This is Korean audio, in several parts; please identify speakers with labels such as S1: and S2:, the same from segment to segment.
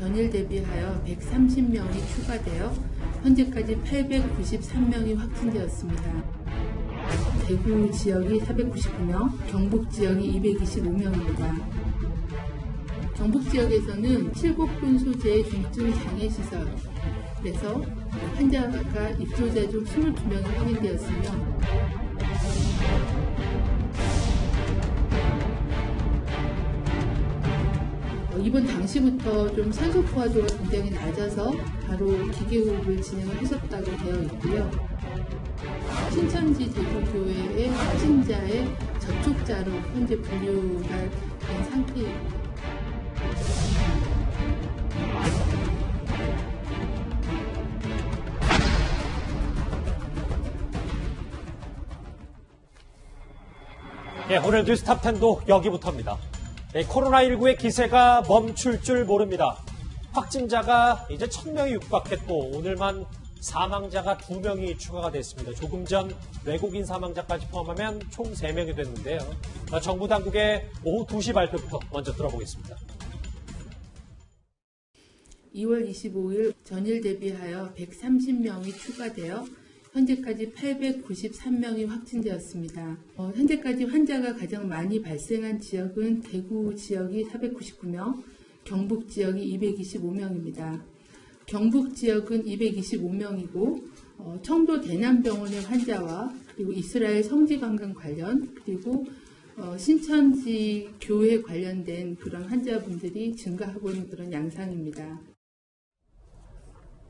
S1: 전일 대비하여 130명이 추가되어 현재까지 893명이 확진되었습니다. 대구 지역이 499명, 경북 지역이 225명입니다. 경북 지역에서는 칠곡군 소재의 중증 장애시설에서 환자가 입소자 중 22명이 확인되었으며 입원 당시부터 좀 산소 포화도가 굉장히 낮아서 바로 기계호흡을 진행을 하셨다고 되어 있고요. 신천지 대구교회의 확진자의 접촉자로 현재 분류가 된 상태입니다.
S2: 예, 오늘 뉴스 탑10도 여기부터입니다. 코로나19의 기세가 멈출 줄 모릅니다. 확진자가 이제 1000명이 육박했고 오늘만 사망자가 2명이 추가가 됐습니다. 조금 전 외국인 사망자까지 포함하면 총 3명이 됐는데요. 정부 당국의 오후 2시 발표부터 먼저 들어보겠습니다.
S1: 2월 25일 전일 대비하여 130명이 추가되어 현재까지 893명이 확진되었습니다. 현재까지 환자가 가장 많이 발생한 지역은 대구 지역이 499명, 경북 지역이 225명입니다. 경북 지역은 225명이고 청도 대남병원의 환자와 그리고 이스라엘 성지관광 관련 그리고 신천지 교회 관련된 그런 환자분들이 증가하고 있는 그런 양상입니다.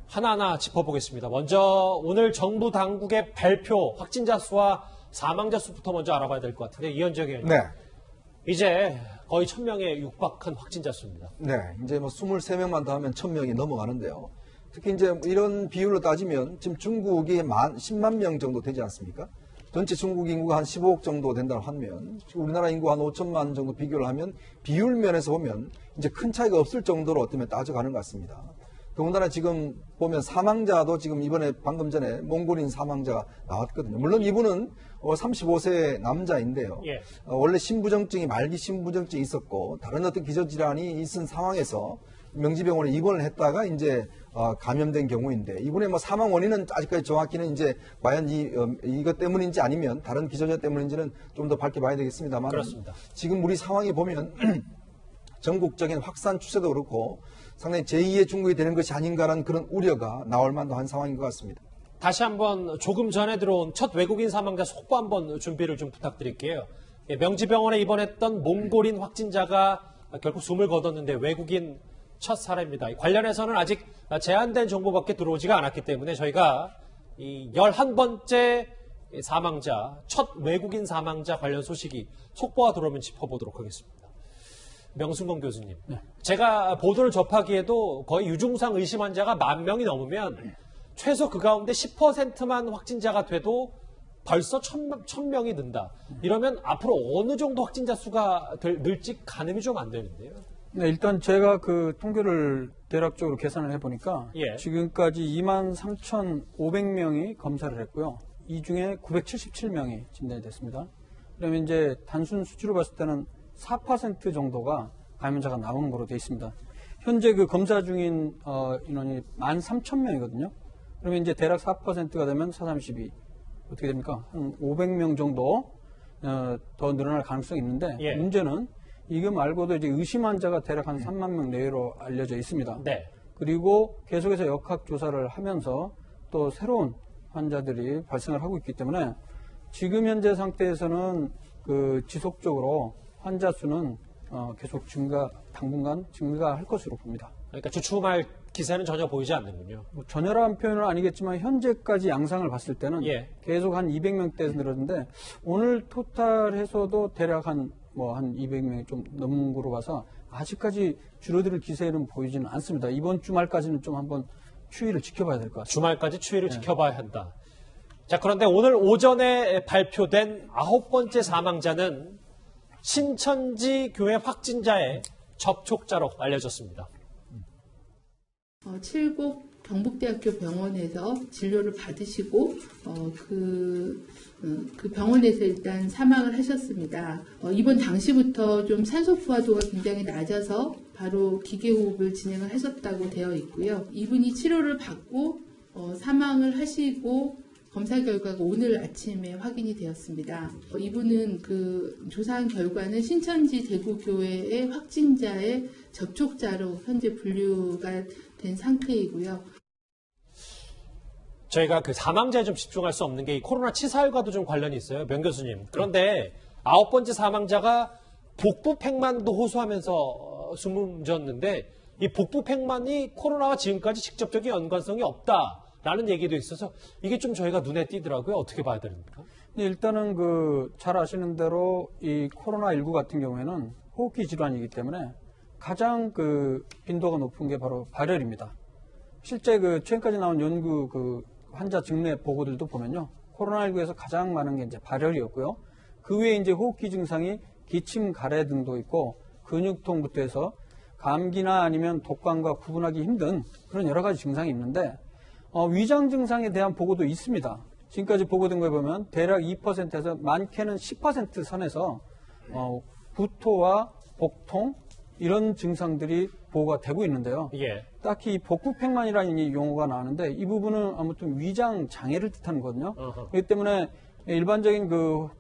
S2: 하나하나 짚어보겠습니다. 먼저 오늘 정부 당국의 발표 확진자 수와 사망자 수부터 먼저 알아봐야 될 것 같은데 이현정 의원님.
S3: 네.
S2: 이제 거의 1000명에 육박한 확진자 수입니다.
S3: 네. 이제 23명만 더 하면 1000명이 넘어가는데요. 특히 이제 이런 비율로 따지면 지금 중국이 10만 명 정도 되지 않습니까? 전체 중국 인구가 한 15억 정도 된다고 하면 우리나라 인구 한 5천만 정도 비교를 하면 비율 면에서 보면 이제 큰 차이가 없을 정도로 어쩌면 따져가는 것 같습니다. 더군다나 지금 보면 사망자도 지금 이번에 방금 전에 몽골인 사망자가 나왔거든요. 물론 이분은 35세 남자인데요.
S2: 예.
S3: 원래 신부정증이 말기 신부정증이 있었고 다른 어떤 기저질환이 있은 상황에서 명지병원에 입원을 했다가 이제 감염된 경우인데 이분의 사망 원인은 아직까지 정확히는 이제 과연 이것 때문인지 아니면 다른 기저질 때문인지는 좀 더 밝혀봐야 되겠습니다만
S2: 그렇습니다.
S3: 지금 우리 상황이 보면 전국적인 확산 추세도 그렇고 상당히 제2의 중국이 되는 것이 아닌가라는 그런 우려가 나올 만도 한 상황인 것 같습니다.
S2: 다시 한번 조금 전에 들어온 첫 외국인 사망자 속보 한번 준비를 좀 부탁드릴게요. 명지병원에 입원했던 몽골인 확진자가 결국 숨을 거뒀는데 외국인 첫 사례입니다. 관련해서는 아직 제한된 정보밖에 들어오지가 않았기 때문에 저희가 이 11번째 사망자, 첫 외국인 사망자 관련 소식이 속보가 들어오면 짚어보도록 하겠습니다. 명순건 교수님, 네. 제가 보도를 접하기에도 거의 유증상 의심 환자가 10,000명이 넘으면 최소 그 가운데 10%만 확진자가 돼도 벌써 1,000명이 는다. 이러면 앞으로 어느 정도 확진자 수가 늘지 가늠이 좀 안 되는데요.
S4: 네, 일단 제가 그 통계를 대략적으로 계산을 해보니까
S2: 예.
S4: 지금까지 23,500명이 검사를 했고요. 이 중에 977명이 진단이 됐습니다. 그러면 이제 단순 수치로 봤을 때는 4% 정도가 감염자가 나오는 거로 되어 있습니다. 현재 그 검사 중인 인원이 13,000명이거든요. 그러면 이제 대략 4%가 되면 432 어떻게 됩니까? 한 500명 정도 더 늘어날 가능성이 있는데
S2: 예.
S4: 문제는 이거 말고도 이제 의심 환자가 대략 한 3만 명 내외로 알려져 있습니다.
S2: 네.
S4: 그리고 계속해서 역학 조사를 하면서 또 새로운 환자들이 발생을 하고 있기 때문에 지금 현재 상태에서는 그 지속적으로 환자 수는 계속 당분간 증가할 것으로 봅니다.
S2: 그러니까 주춤할 기세는 전혀 보이지 않는군요.
S4: 뭐 전혀라는 표현은 아니겠지만 현재까지 양상을 봤을 때는
S2: 예.
S4: 계속 한 200명대에서 늘었는데 오늘 토탈해서도 대략 한 200명이 좀 넘는 거로 봐서 아직까지 줄어들 기세는 보이지는 않습니다. 이번 주말까지는 좀 한번 추이를 지켜봐야 될 것 같습니다.
S2: 주말까지 추이를 지켜봐야 한다. 자, 그런데 오늘 오전에 발표된 9번째 사망자는 신천지 교회 확진자의 접촉자로 알려졌습니다.
S1: 칠곡 경북대학교 병원에서 진료를 받으시고 그 병원에서 일단 사망을 하셨습니다. 입원 당시부터 좀 산소 포화도가 굉장히 낮아서 바로 기계호흡을 진행을 하셨다고 되어 있고요. 이분이 치료를 받고 사망을 하시고 검사 결과가 오늘 아침에 확인이 되었습니다. 이분은 그 조사한 결과는 신천지 대구교회의 확진자의 접촉자로 현재 분류가 된 상태이고요.
S2: 저희가 그 사망자에 좀 집중할 수 없는 게 이 코로나 치사율과도 좀 관련이 있어요. 명 교수님. 그런데 9번째 사망자가 복부 팽만도 호소하면서 숨졌는데 이 복부 팽만이 코로나와 지금까지 직접적인 연관성이 없다라는 얘기도 있어서 이게 좀 저희가 눈에 띄더라고요. 어떻게 봐야 됩니까?
S4: 일단은 잘 아시는 대로 이 코로나19 같은 경우에는 호흡기 질환이기 때문에 가장 빈도가 높은 게 바로 발열입니다. 실제 최근까지 나온 연구 환자 증례 보고들도 보면요. 코로나19에서 가장 많은 게 이제 발열이었고요. 그 외에 이제 호흡기 증상이 기침, 가래 등도 있고 근육통부터 해서 감기나 아니면 독감과 구분하기 힘든 그런 여러 가지 증상이 있는데 위장 증상에 대한 보고도 있습니다. 지금까지 보고된 거에 보면 대략 2%에서 많게는 10% 선에서 구토와 복통 이런 증상들이 보고가 되고 있는데요.
S2: 예.
S4: 딱히 복부팽만이라는 이 용어가 나오는데 이 부분은 아무튼 위장 장애를 뜻하는 거거든요. 그렇기 때문에 일반적인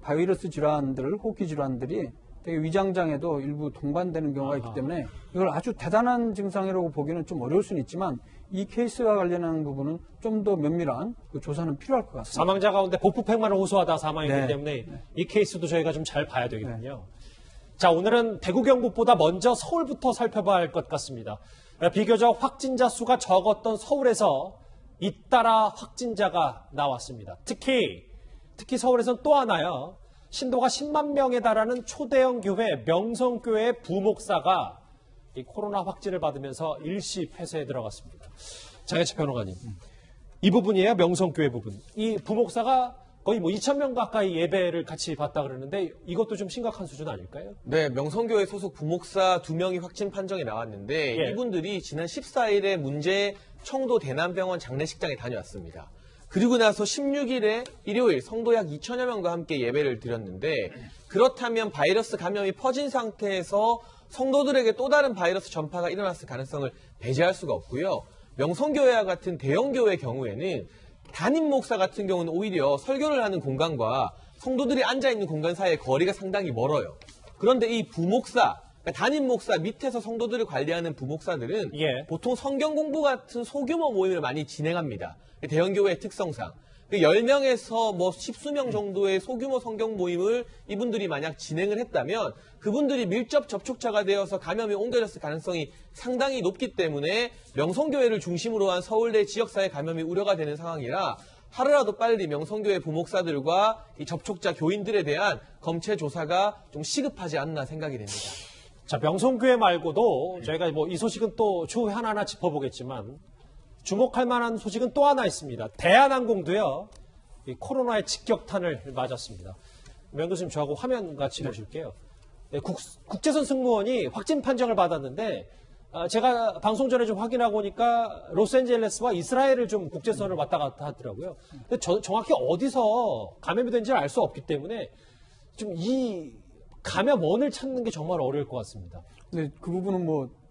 S4: 바이러스 질환들, 호흡기 질환들이 되게 위장 장애도 일부 동반되는 경우가 있기 때문에 이걸 아주 대단한 증상이라고 보기는 좀 어려울 수는 있지만 이 케이스와 관련한 부분은 좀 더 면밀한 조사는 필요할 것 같습니다.
S2: 사망자 가운데 복부팽만을 호소하다 사망했기
S4: 네.
S2: 때문에 이 케이스도 저희가 좀 잘 봐야 되겠군요. 자, 오늘은 대구 경북보다 먼저 서울부터 살펴봐야 할 것 같습니다. 비교적 확진자 수가 적었던 서울에서 잇따라 확진자가 나왔습니다. 특히 서울에서는 또 하나요. 신도가 10만 명에 달하는 초대형 교회 명성교회 부목사가 이 코로나 확진을 받으면서 일시 폐쇄에 들어갔습니다. 장혜철 평론가님, 이 부분이에요. 명성교회 부분. 이 부목사가 거의 2,000명 가까이 예배를 같이 봤다 그러는데 이것도 좀 심각한 수준 아닐까요?
S5: 네, 명성교회 소속 부목사 2명이 확진 판정이 나왔는데
S2: 예.
S5: 이분들이 지난 14일에 문제 청도 대남병원 장례식장에 다녀왔습니다. 그리고 나서 16일에 일요일 성도 약 2천여 명과 함께 예배를 드렸는데 그렇다면 바이러스 감염이 퍼진 상태에서 성도들에게 또 다른 바이러스 전파가 일어났을 가능성을 배제할 수가 없고요. 명성교회와 같은 대형교회의 경우에는 담임 목사 같은 경우는 오히려 설교를 하는 공간과 성도들이 앉아있는 공간 사이의 거리가 상당히 멀어요. 그런데 이 부목사, 그러니까 담임 목사 밑에서 성도들을 관리하는 부목사들은
S2: 예.
S5: 보통 성경 공부 같은 소규모 모임을 많이 진행합니다. 대형교회의 특성상. 10명에서 십수명 정도의 소규모 성경 모임을 이분들이 만약 진행을 했다면 그분들이 밀접 접촉자가 되어서 감염이 옮겨졌을 가능성이 상당히 높기 때문에 명성교회를 중심으로 한 서울대 지역사회 감염이 우려가 되는 상황이라 하루라도 빨리 명성교회 부목사들과 이 접촉자 교인들에 대한 검체 조사가 좀 시급하지 않나 생각이 됩니다.
S2: 자, 명성교회 말고도 저희가 이 소식은 또 추후에 하나하나 짚어보겠지만 주목할 만한 소식은 또 하나 있습니다. 대한항공도요, 이 코로나의 직격탄을 맞았습니다. 명 교수님 저하고 화면 같이 보실게요. 네, 국제선 승무원이 확진 판정을 받았는데 제가 방송 전에 좀 확인하고 오니까 로스앤젤레스와 이스라엘을 좀 국제선을 왔다 갔다 하더라고요. 근데 정확히 어디서 감염이 된지를 알 수 없기 때문에 좀 이 감염원을 찾는 게 정말 어려울 것 같습니다.
S4: 근데 그 부분은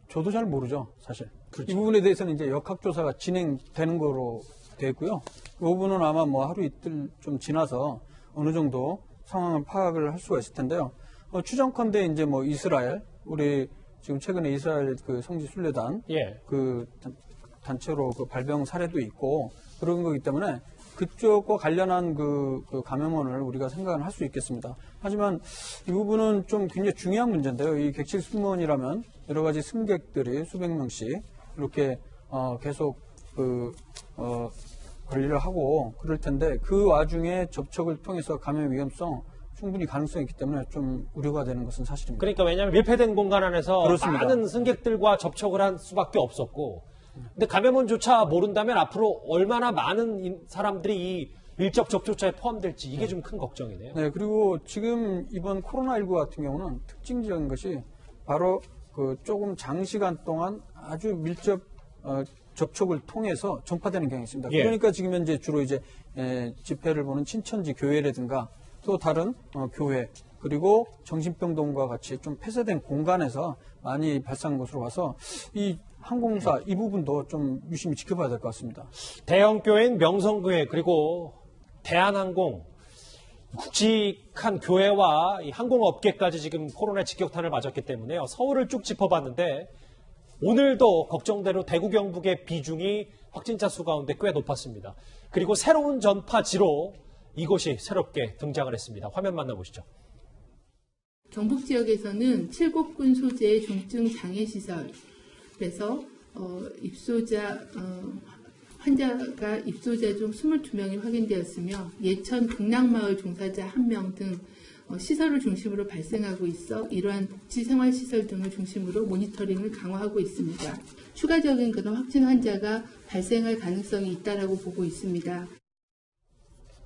S4: 저도 잘 모르죠, 사실.
S2: 그렇죠.
S4: 이 부분에 대해서는 이제 역학조사가 진행되는 거로 되어 있고요. 이 부분은 아마 하루 이틀 좀 지나서 어느 정도 상황을 파악을 할 수가 있을 텐데요. 추정컨대 이제 이스라엘, 우리 지금 최근에 이스라엘 성지 순례단
S2: 예.
S4: 단체로 발병 사례도 있고 그런 거기 때문에 그쪽과 관련한 감염원을 우리가 생각을 할 수 있겠습니다. 하지만 이 부분은 좀 굉장히 중요한 문제인데요. 이 객실 승무원이라면 여러 가지 승객들이 수백 명씩 이렇게 계속 관리를 하고 그럴 텐데 그 와중에 접촉을 통해서 감염 위험성 충분히 가능성이 있기 때문에 좀 우려가 되는 것은 사실입니다.
S2: 그러니까 왜냐하면 밀폐된 공간 안에서
S4: 그렇습니다.
S2: 많은 승객들과 접촉을 한 수밖에 없었고 근데 감염원조차 모른다면 앞으로 얼마나 많은 사람들이 이 밀접 접촉자에 포함될지 이게 좀 큰 걱정이네요.
S4: 네, 그리고 지금 이번 코로나19 같은 경우는 특징적인 것이 바로 조금 장시간 동안 아주 밀접 접촉을 통해서 전파되는 경향이 있습니다.
S2: 예.
S4: 그러니까 지금 현재 주로 집회를 보는 친천지 교회라든가 또 다른 교회 그리고 정신병동과 같이 좀 폐쇄된 공간에서 많이 발생한 것으로 봐서 이 항공사 이 부분도 좀 유심히 지켜봐야 될 것 같습니다.
S2: 대형교회인 명성교회 그리고 대한항공 굵직한 교회와 이 항공업계까지 지금 코로나 직격탄을 맞았기 때문에요. 서울을 쭉 짚어봤는데 오늘도 걱정대로 대구 경북의 비중이 확진자 수 가운데 꽤 높았습니다. 그리고 새로운 전파지로 이곳이 새롭게 등장을 했습니다. 화면 만나보시죠.
S1: 경북 지역에서는 7곳군 소재의 중증 장애 시설에서 환자가 입소자 중 22명이 확인되었으며 예천 극락마을 종사자 1명 등 시설을 중심으로 발생하고 있어 이러한 복지생활시설 등을 중심으로 모니터링을 강화하고 있습니다. 추가적인 그런 확진 환자가 발생할 가능성이 있다라고 보고 있습니다.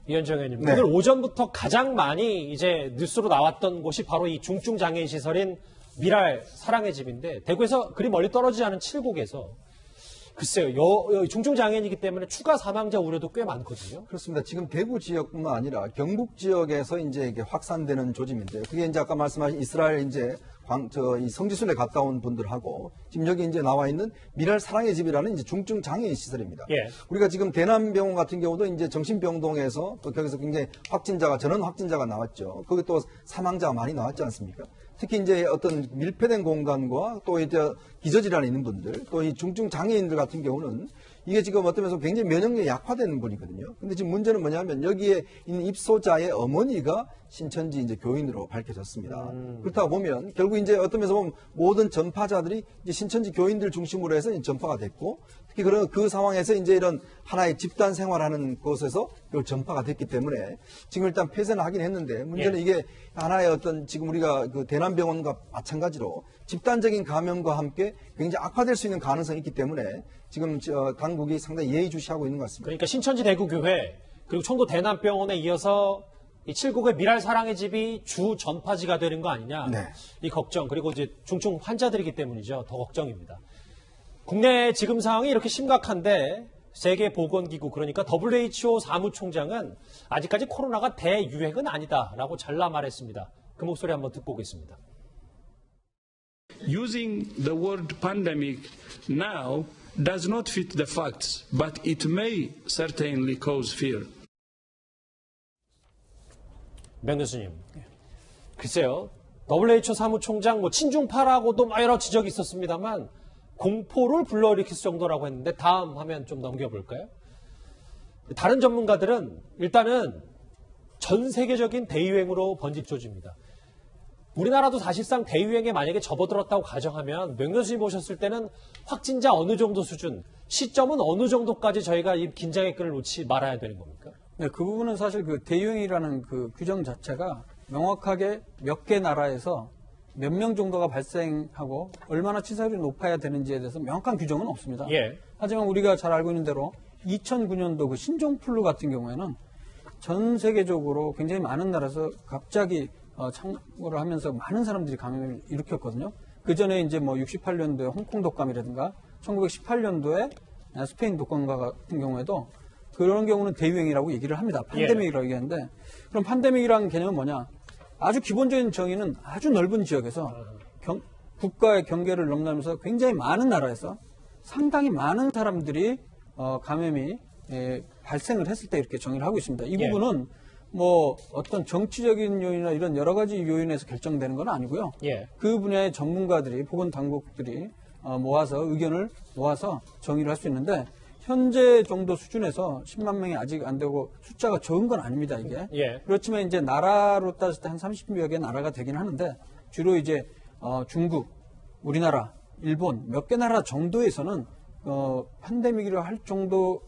S2: 이현정 의원님,
S3: 네.
S2: 오늘 오전부터 가장 많이 이제 뉴스로 나왔던 곳이 바로 이 중증장애인 시설인 미랄 사랑의 집인데 대구에서 그리 멀리 떨어지지 않은 칠곡에서 글쎄요, 중증장애인이기 때문에 추가 사망자 우려도 꽤 많거든요.
S3: 그렇습니다. 지금 대구 지역뿐만 아니라 경북 지역에서 이제 이게 확산되는 조짐인데요. 그게 이제 아까 말씀하신 이스라엘 이제 이 성지순례 갔다 온 분들하고 지금 여기 이제 나와 있는 미랄 사랑의 집이라는 이제 중증 장애인 시설입니다.
S2: 예.
S3: 우리가 지금 대남병원 같은 경우도 이제 정신병동에서 또 거기서 굉장히 전원 확진자가 나왔죠. 거기 또 사망자가 많이 나왔지 않습니까? 특히 이제 어떤 밀폐된 공간과 또 이제 기저질환이 있는 분들, 또 이 중증 장애인들 같은 경우는 이게 지금 어떤 면에서 굉장히 면역력이 약화되는 분이거든요. 근데 지금 문제는 뭐냐면 여기에 있는 입소자의 어머니가 신천지 이제 교인으로 밝혀졌습니다. 그렇다 보면 결국 이제 어떤 면에서 보면 모든 전파자들이 이제 신천지 교인들 중심으로 해서 이제 전파가 됐고 특히 그 상황에서 이제 이런 하나의 집단 생활하는 곳에서 이걸 전파가 됐기 때문에 지금 일단 폐쇄는 하긴 했는데 문제는 이게 하나의 어떤 지금 우리가 그 대남병원과 마찬가지로 집단적인 감염과 함께 굉장히 악화될 수 있는 가능성이 있기 때문에 지금 당국이 상당히 예의주시하고 있는 것 같습니다.
S2: 그러니까 신천지 대구교회 그리고 청도 대남병원에 이어서 이 칠곡의 미랄 사랑의 집이 주 전파지가 되는 거 아니냐.
S3: 네.
S2: 이 걱정 그리고 이제 중증 환자들이기 때문이죠. 더 걱정입니다. 국내 지금 상황이 이렇게 심각한데 세계보건기구 그러니까 WHO 사무총장은 아직까지 코로나가 대유행은 아니다라고 잘라 말했습니다. 그 목소리 한번 듣고 오겠습니다.
S6: Using the word pandemic now does not fit the facts, but it may certainly cause fear.
S2: 명 교수님, 글쎄요. WHO 사무총장 친중파라고도 여러 지적이 있었습니다만 공포를 불러일으킬 정도라고 했는데 다음 화면 좀 넘겨볼까요? 다른 전문가들은 일단은 전 세계적인 대유행으로 번집조지입니다. 우리나라도 사실상 대유행에 만약에 접어들었다고 가정하면 명 교수님 오셨을 때는 확진자 어느 정도 수준, 시점은 어느 정도까지 저희가 이 긴장의 끈을 놓지 말아야 되는 겁니까?
S4: 네, 그 부분은 사실 그 대유행이라는 그 규정 자체가 명확하게 몇 개 나라에서 몇 명 정도가 발생하고 얼마나 치사율이 높아야 되는지에 대해서 명확한 규정은 없습니다.
S2: 예.
S4: 하지만 우리가 잘 알고 있는 대로 2009년도 그 신종플루 같은 경우에는 전 세계적으로 굉장히 많은 나라에서 갑자기 창궐을 하면서 많은 사람들이 감염을 일으켰거든요. 그 전에 이제 68년도에 홍콩 독감이라든가 1918년도에 스페인 독감과 같은 경우에도 그런 경우는 대유행이라고 얘기를 합니다. 팬데믹이라고 얘기하는데 그럼 팬데믹이라는 개념은 뭐냐? 아주 기본적인 정의는 아주 넓은 지역에서 국가의 경계를 넘나면서 굉장히 많은 나라에서 상당히 많은 사람들이 감염이 발생을 했을 때 이렇게 정의를 하고 있습니다. 이 부분은 어떤 정치적인 요인이나 이런 여러 가지 요인에서 결정되는 건 아니고요.
S2: 예.
S4: 그 분야의 전문가들이 보건당국들이 모아서 의견을 모아서 정의를 할 수 있는데 현재 정도 수준에서 10만 명이 아직 안 되고 숫자가 적은 건 아닙니다, 이게.
S2: 예.
S4: 그렇지만 이제 나라로 따졌을 때 한 30여 개 나라가 되긴 하는데 주로 이제 중국, 우리나라, 일본 몇 개 나라 정도에서는 팬데믹이라 할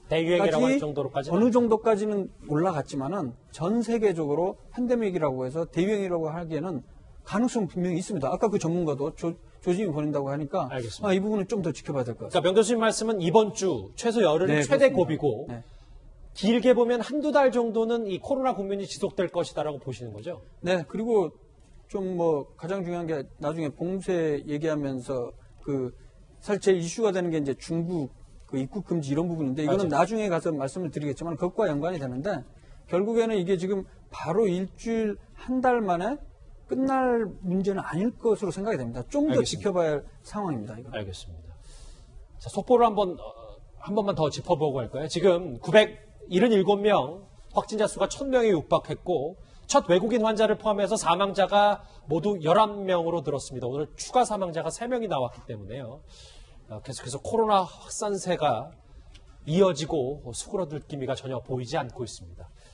S2: 대유행이라고 할
S4: 정도까지
S2: 정도로까지는
S4: 어느 정도까지는 올라갔지만은 전 세계적으로 팬데믹이라고 해서 대유행이라고 하기에는 가능성 분명히 있습니다. 아까 그 전문가도 조짐이 보낸다고 하니까
S2: 알겠습니다.
S4: 이 부분은 좀 더 지켜봐야 될 것 같습니다.
S2: 그러니까 명 교수님 말씀은 이번 주 최소 열흘이
S4: 네,
S2: 최대
S4: 그렇습니다.
S2: 고비고
S4: 네.
S2: 길게 보면 한두 달 정도는 이 코로나 국면이 지속될 것이다라고 보시는 거죠?
S4: 네, 그리고 좀 가장 중요한 게 나중에 봉쇄 얘기하면서 사실 제일 이슈가 되는 게 이제 중국 입국 금지 이런 부분인데 이거는
S2: 맞아요.
S4: 나중에 가서 말씀을 드리겠지만 그것과 연관이 되는데 결국에는 이게 지금 바로 일주일 한 달 만에 끝날 문제는 아닐 것으로 생각이 됩니다. 좀 더
S2: 알겠습니다.
S4: 지켜봐야 할 상황입니다. 이거.
S2: 알겠습니다. 자, 속보를 한 번만 더 짚어보고 갈까요? 지금 977명 확진자 수가 1000명에 육박했고 첫 외국인 환자를 포함해서 사망자가 모두 11명으로 늘었습니다. 오늘 추가 사망자가 3명이 나왔기 때문에요. 계속해서 코로나 확산세가 이어지고 수그러들 기미가 전혀 보이지 않고 있습니다.